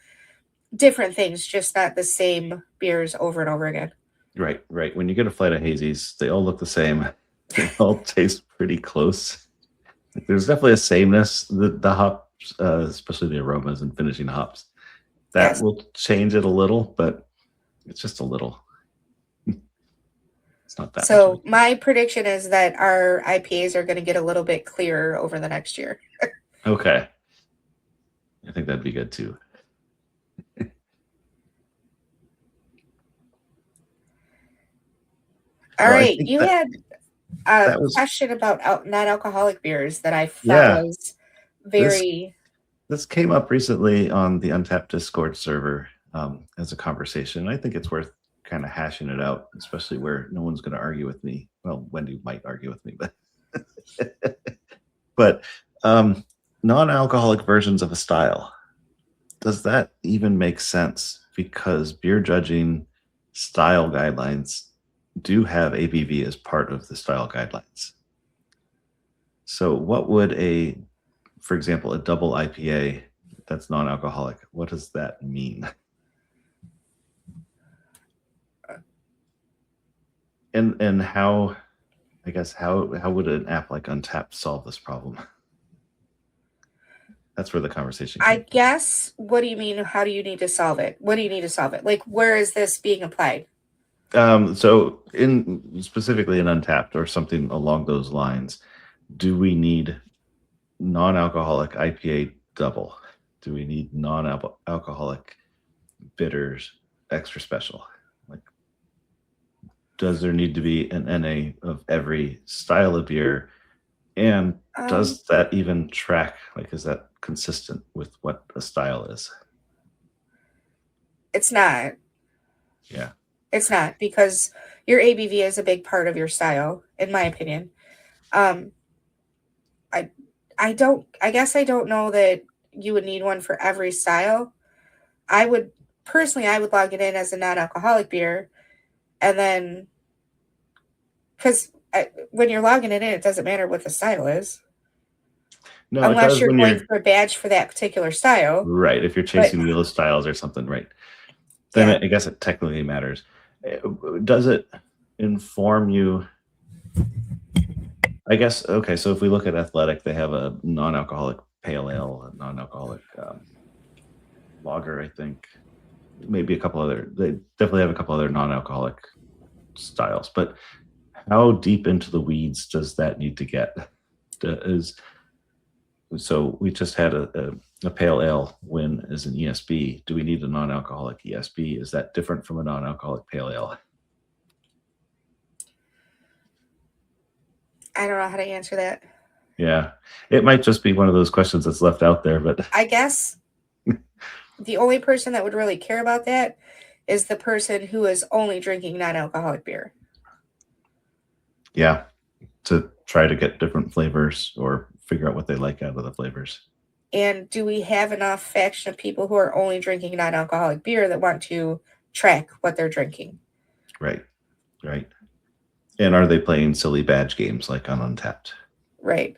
different things, just not the same beers over and over again. Right, right. When you get a flight of hazies, they all look the same. They all taste pretty close. There's definitely a sameness. The hops, especially the aromas and finishing hops, that Yes. will change it a little, but it's just a little. It's not that much. So my prediction is that our IPAs are going to get a little bit clearer over the next year. Okay. I think that'd be good too. All Well, I right. think You that had a that was question about non-alcoholic beers that I thought yeah. was This very this came up recently on the Untappd Discord server as a conversation. I think it's worth kind of hashing it out, especially where no one's going to argue with me. Well, Wendy might argue with me, but non-alcoholic versions of a style. Does that even make sense? Because beer judging style guidelines do have ABV as part of the style guidelines. So, what would for example, a double IPA that's non-alcoholic, what does that mean? And how, I guess, how would an app like Untappd solve this problem? That's where the conversation came I from. guess, what do you mean? How do you need to solve it? What do you need to solve it? Like, where is this being applied? So specifically in Untappd or something along those lines, do we need non-alcoholic IPA double? Do we need non-alcoholic bitters extra special? Like, does there need to be an NA of every style of beer? And does that even track? Like, is that consistent with what a style is? It's not. Yeah. It's not, because your ABV is a big part of your style, in my opinion. I guess I don't know that you would need one for every style. I would log it in as a non-alcoholic beer, and then because when you're logging it in, it doesn't matter what the style is, No, it unless does you're when going you're for a badge for that particular style. right. If you're But chasing wheel styles or something, right? Then yeah, I guess it technically matters. Does it inform you? I guess, okay, so if we look at Athletic, they have a non-alcoholic pale ale, a non-alcoholic lager, I think. Maybe a couple other, they definitely have a couple other non-alcoholic styles. But how deep into the weeds does that need to get? So we just had a pale ale win as an ESB. Do we need a non-alcoholic ESB? Is that different from a non-alcoholic pale ale? I don't know how to answer that. Yeah, it might just be one of those questions that's left out there, but I guess the only person that would really care about that is the person who is only drinking non-alcoholic beer. Yeah, to try to get different flavors or figure out what they like out of the flavors. And do we have enough faction of people who are only drinking non-alcoholic beer that want to track what they're drinking? Right, right. And are they playing silly badge games like on Untappd? Right.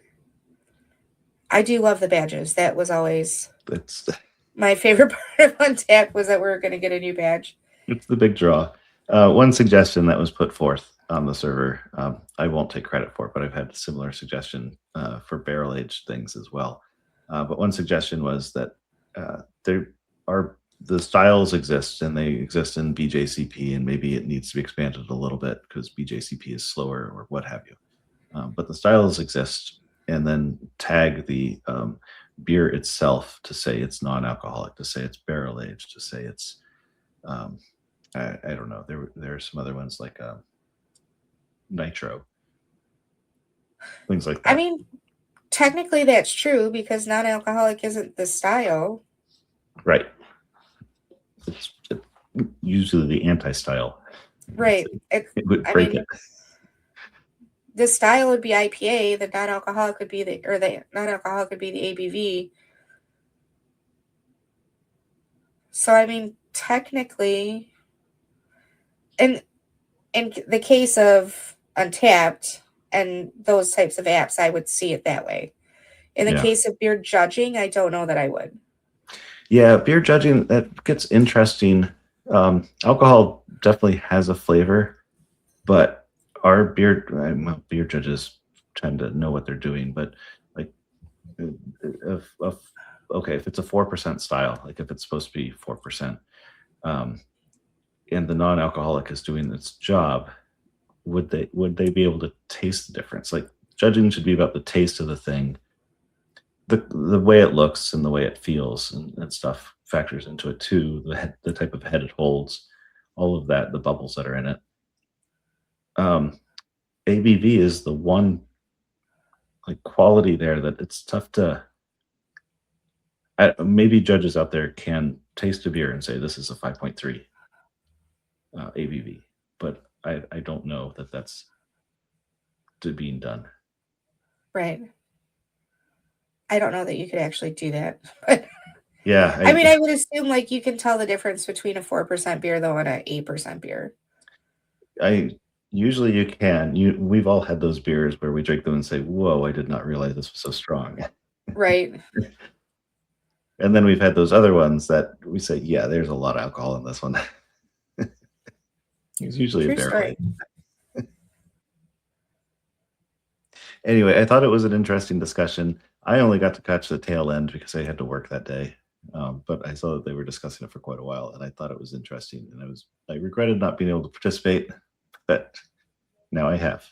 I do love the badges. That was always That's my favorite part of Untappd, was that we were going to get a new badge. it's the big draw. One suggestion that was put forth on the server, I won't take credit for it, but I've had a similar suggestion for barrel aged things as well. But one suggestion was that the styles exist and they exist in BJCP, and maybe it needs to be expanded a little bit because BJCP is slower or what have you. But the styles exist, and then tag the beer itself to say it's non-alcoholic, to say it's barrel aged, to say it's I don't know. There are some other ones like nitro, things like that. I mean, technically that's true because non-alcoholic isn't the style. Right. It's usually the anti-style. Right. It would break it. The style would be IPA, the non-alcoholic would be the non-alcoholic would be the ABV. So I mean, technically, in the case of Untappd and those types of apps, I would see it that way. In the case of beer judging, I don't know that I would. Yeah, beer judging, that gets interesting. Alcohol definitely has a flavor, but our beer judges tend to know what they're doing. But like, if it's a 4% style, like if it's supposed to be 4%, and the non-alcoholic is doing its job, would they be able to taste the difference? Like, judging should be about the taste of the thing. The way it looks and the way it feels and stuff factors into it too. The type of head it holds, all of that, the bubbles that are in it. ABV is the one like quality there that it's tough to. Maybe judges out there can taste a beer and say this is a 5.3 ABV, but I don't know that that's being done. Right. I don't know that you could actually do that. But yeah. I mean, I would assume like you can tell the difference between a 4% beer though and an 8% beer. Usually you can. We've all had those beers where we drink them and say, "Whoa, I did not realize this was so strong." Right. And then we've had those other ones that we say, "Yeah, there's a lot of alcohol in this one." It's usually a bear. Anyway, I thought it was an interesting discussion. I only got to catch the tail end because I had to work that day. But I saw that they were discussing it for quite a while, and I thought it was interesting. And I regretted not being able to participate, but now I have.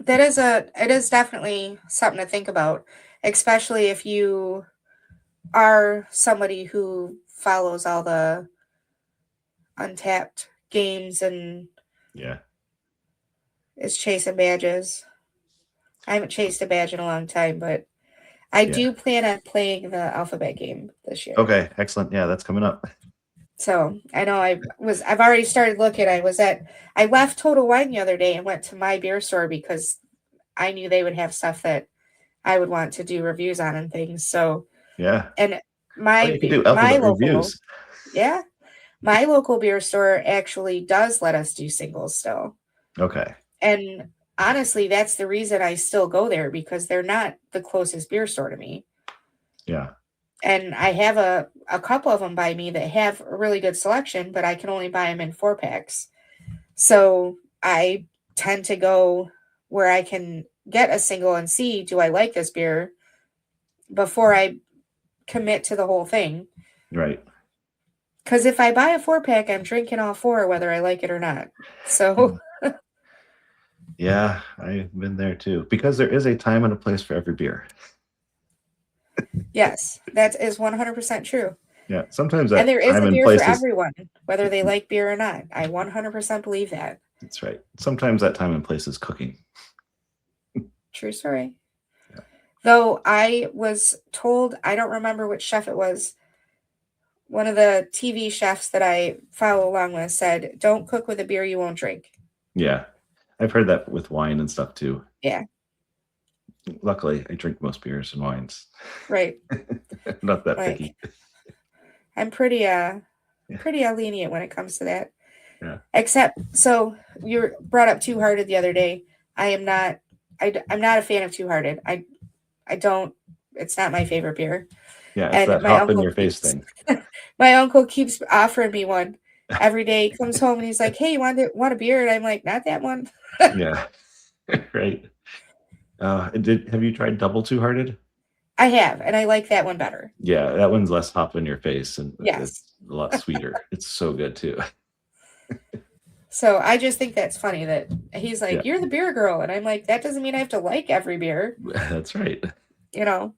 It is definitely something to think about, especially if you are somebody who follows all the Untappd games and is chasing badges. I haven't chased a badge in a long time, but I do plan on playing the alphabet game this year. Okay, excellent. Yeah, that's coming up. So I know I've already started looking. I left Total Wine the other day and went to my beer store because I knew they would have stuff that I would want to do reviews on and things. So and my reviews. My local beer store actually does let us do singles still. Okay. And honestly, that's the reason I still go there because they're not the closest beer store to me. Yeah. And I have a couple of them by me that have a really good selection, but I can only buy them in 4-packs. So I tend to go where I can get a single and see, do I like this beer before I commit to the whole thing. Right. Because if I buy a 4-pack, I'm drinking all 4, whether I like it or not. So... Yeah, I've been there too. Because there is a time and a place for every beer. Yes, that is 100% true. Yeah, sometimes that and there is time a and beer place for everyone, whether they like beer or not. I 100% believe that. That's right. Sometimes that time and place is cooking. True story. Yeah. Though I was told, I don't remember which chef it was, one of the TV chefs that I follow along with said, don't cook with a beer you won't drink. Yeah. I've heard that with wine and stuff too. Yeah. Luckily, I drink most beers and wines. Right. Not that picky. I'm pretty lenient when it comes to that. Yeah. Except, so you brought up Two Hearted the other day. I'm not a fan of Two Hearted. I don't. It's not my favorite beer. Yeah, it's that hop in your face thing. My uncle keeps offering me one. Every day he comes home and he's like, hey, you want a beer? And I'm like, not that one. Yeah. Right. Have you tried Double Two Hearted? I have, and I like that one better. Yeah, that one's less hop in your face and yes. It's a lot sweeter. It's so good too. So I just think that's funny that he's like, you're the beer girl. And I'm like, that doesn't mean I have to like every beer. That's right. You know?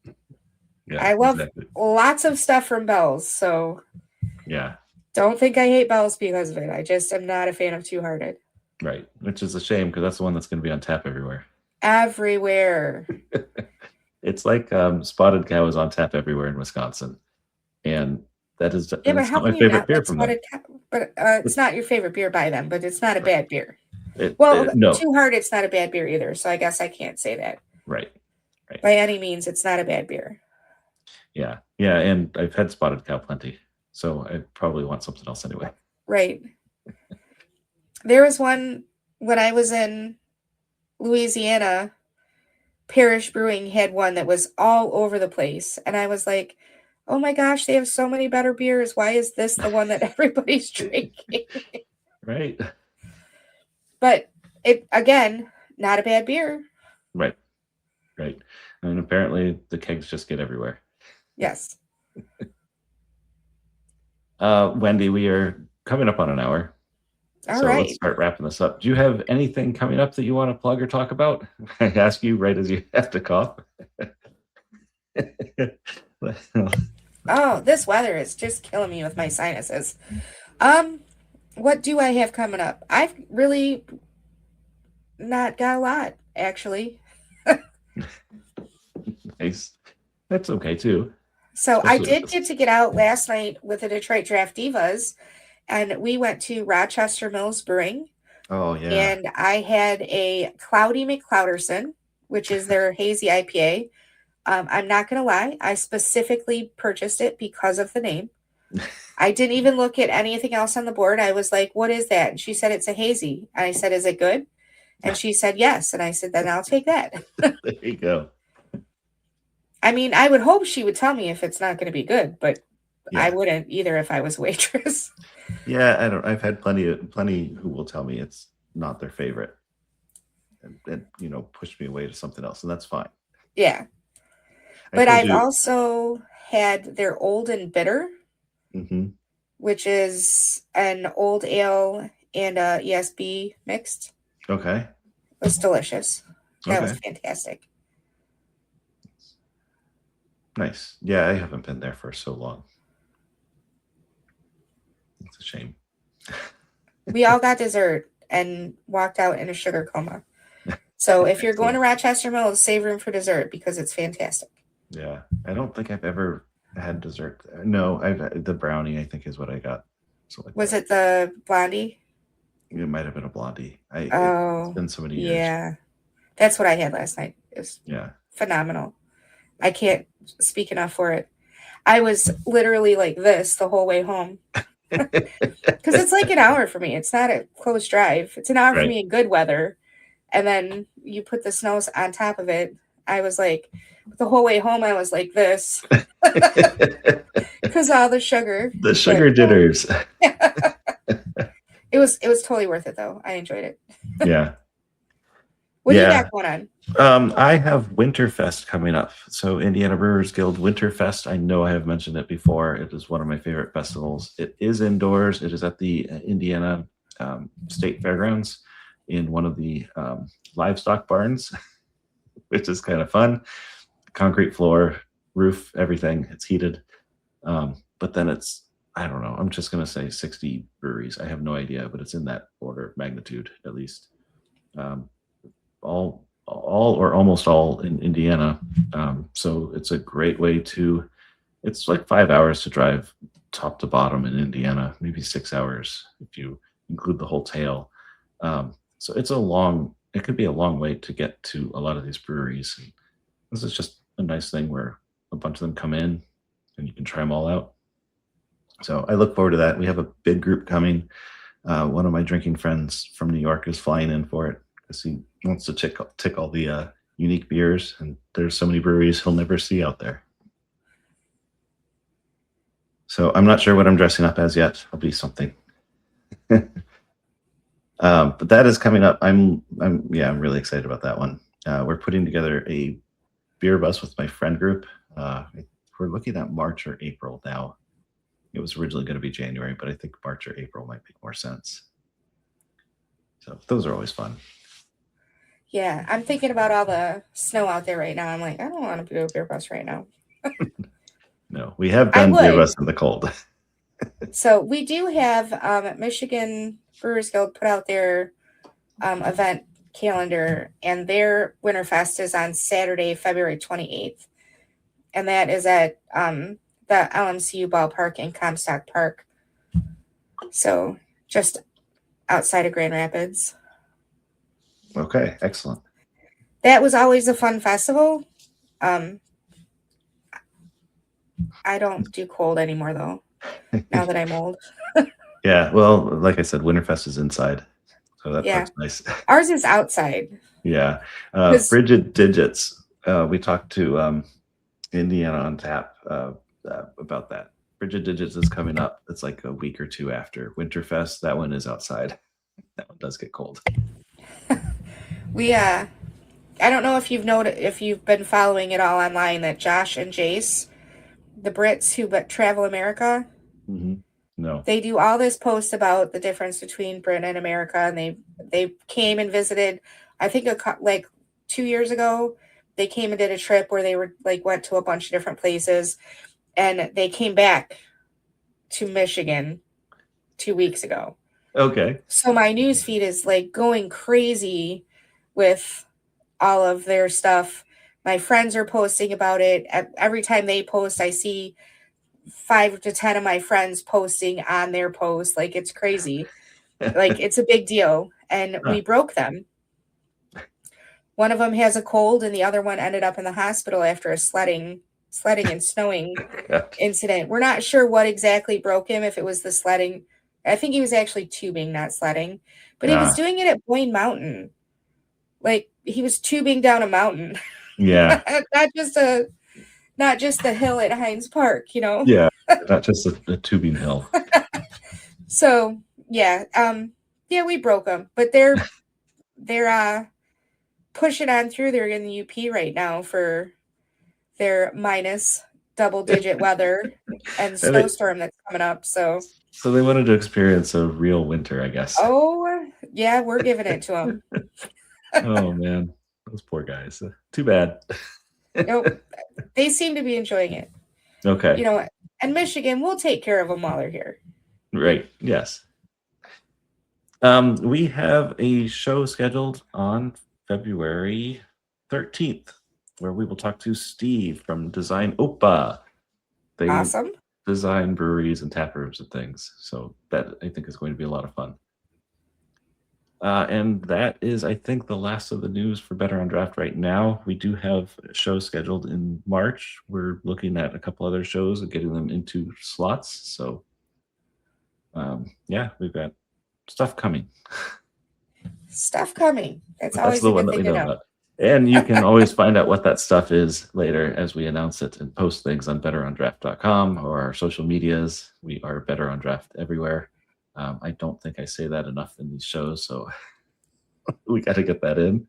Yeah, I love lots of stuff from Bell's, so yeah. Don't think I hate Bell's because of it. I just am not a fan of Two Hearted. Right, which is a shame because that's the one that's going to be on tap everywhere. Everywhere. It's like Spotted Cow is on tap everywhere in Wisconsin, and that is Yeah, but that's how not my can you favorite not beer like from them. Spotted Cow? But it's not your favorite beer by them, but it's not a bad beer. No, Two Hearted's not a bad beer either, so I guess I can't say that. right. By any means, it's not a bad beer. Yeah, and I've had Spotted Cow plenty, so I probably want something else anyway. Right. There was one when I was in Louisiana. Parish Brewing had one that was all over the place, and I was like, oh my gosh, they have so many better beers. Why is this the one that everybody's drinking? Right. But it, again, not a bad beer. Right. And apparently the kegs just get everywhere. Yes. Wendy, we are coming up on an hour. All so right. Let's start wrapping this up. Do you have anything coming up that you want to plug or talk about? I ask you right as you have to cough. Oh, this weather is just killing me with my sinuses. What do I have coming up? I've really not got a lot, actually. Nice. That's okay too. So Especially I did get to get out last night with the Detroit Draft Divas, and we went to Rochester Mills Brewing. Oh yeah. And I had a Cloudy McClouderson, which is their hazy IPA. I'm not going to lie. I specifically purchased it because of the name. I didn't even look at anything else on the board. I was like, what is that? And she said, it's a hazy. And I said, is it good? And she said, yes. And I said, then I'll take that. There you go. I mean, I would hope she would tell me if it's not going to be good, but Yeah. I wouldn't either if I was a waitress. Yeah, I've had plenty who will tell me it's not their favorite, and push me away to something else, and that's fine. Yeah. But I've also had their Old and Bitter, which is an old ale and a ESB mixed. Okay. It was delicious. That was fantastic. Nice. Yeah, I haven't been there for so long. It's a shame. We all got dessert and walked out in a sugar coma. So if you're going to Rochester Mills, save room for dessert because it's fantastic. Yeah, I don't think I've ever had dessert. No, the brownie, I think, is what I got. Was it the blondie? It might have been a blondie. It's been so many years. Yeah, that's what I had last night. It was phenomenal. I can't speak enough for it. I was literally like this the whole way home. Because it's like an hour for me. It's not a close drive. It's an hour for me in good weather. And then you put the snows on top of it. I was like, the whole way home, I was like this. Because all the sugar. The sugar dinners. It was totally worth it, though. I enjoyed it. Yeah. What do you got going on? I have Winterfest coming up. So Indiana Brewers Guild Winterfest. I know I have mentioned it before. It is one of my favorite festivals. It is indoors. It is at the Indiana State Fairgrounds in one of the livestock barns, which is kind of fun. Concrete floor, roof, everything. It's heated. But then it's, I don't know, I'm just going to say 60 breweries. I have no idea, but it's in that order of magnitude, at least. All or almost all in Indiana. So it's a great way to, it's like 5 hours to drive top to bottom in Indiana, maybe 6 hours if you include the whole tail. So it could be a long wait to get to a lot of these breweries. And this is just a nice thing where a bunch of them come in and you can try them all out. So I look forward to that. We have a big group coming. One of my drinking friends from New York is flying in for it because he wants to tick all the unique beers, and there's so many breweries he'll never see out there. So I'm not sure what I'm dressing up as yet. I'll be something. But that is coming up. I'm really excited about that one. We're putting together a beer bus with my friend group. We're looking at March or April now. It was originally going to be January, but I think March or April might make more sense. So those are always fun. Yeah, I'm thinking about all the snow out there right now. I'm like, I don't want to do a beer bus right now. No, we have done beer bus in the cold. So we do have Michigan Brewers Guild put out their event calendar, and their Winterfest is on Saturday, February 28th. And that is at the LMCU ballpark in Comstock Park. So just outside of Grand Rapids. Okay, excellent. That was always a fun festival. I don't do cold anymore, though, now that I'm old. Yeah, well, like I said, Winterfest is inside, so that part's nice. Ours is outside. Yeah. Frigid Digits. We talked to Indiana Untappd about that. Frigid Digits is coming up. It's like a week or two after Winterfest. That one is outside. That one does get cold. I don't know if you've been following it all online, that Josh and Jace, the Brits who travel America, no, they do all this post about the difference between Britain and America, and they came and visited. I think like 2 years ago, they came and did a trip where they were like went to a bunch of different places, and they came back to Michigan 2 weeks ago. Okay. So my news feed is like going crazy with all of their stuff. My friends are posting about it. Every time they post, I see 5 to 10 of my friends posting on their post. Like, it's crazy. Like, it's a big deal. And we broke them. One of them has a cold, and the other one ended up in the hospital after a sledding and snowing incident. We're not sure what exactly broke him, if it was the sledding. I think he was actually tubing, not sledding. But he was doing it at Boyne Mountain. Like, he was tubing down a mountain. Yeah. not just the hill at Hines Park, you know? Yeah, not just a tubing hill. So, yeah. We broke them. But they're pushing on through. They're in the UP right now for their minus double-digit weather and snowstorm that's coming up. So they wanted to experience a real winter, I guess. Oh, yeah, we're giving it to them. Oh, man. Those poor guys. Too bad. Nope. They seem to be enjoying it. Okay. You know, and Michigan, we'll take care of them while they're here. Right. Yes. We have a show scheduled on February 13th, where we will talk to Steve from Design Opa. They awesome. Design breweries and tap rooms and things. So that, I think, is going to be a lot of fun. And that is, I think, the last of the news for Better on Draft right now. We do have shows scheduled in March. We're looking at a couple other shows and getting them into slots. So, we've got stuff coming. Stuff coming. That's always the one that we know about. And you can always find out what that stuff is later as we announce it and post things on betterondraft.com or our social medias. We are Better on Draft everywhere. I don't think I say that enough in these shows, so we got to get that in.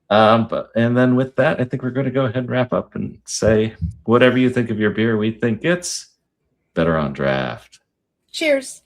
And then with that, I think we're going to go ahead and wrap up and say, whatever you think of your beer, we think it's Better on Draft. Cheers.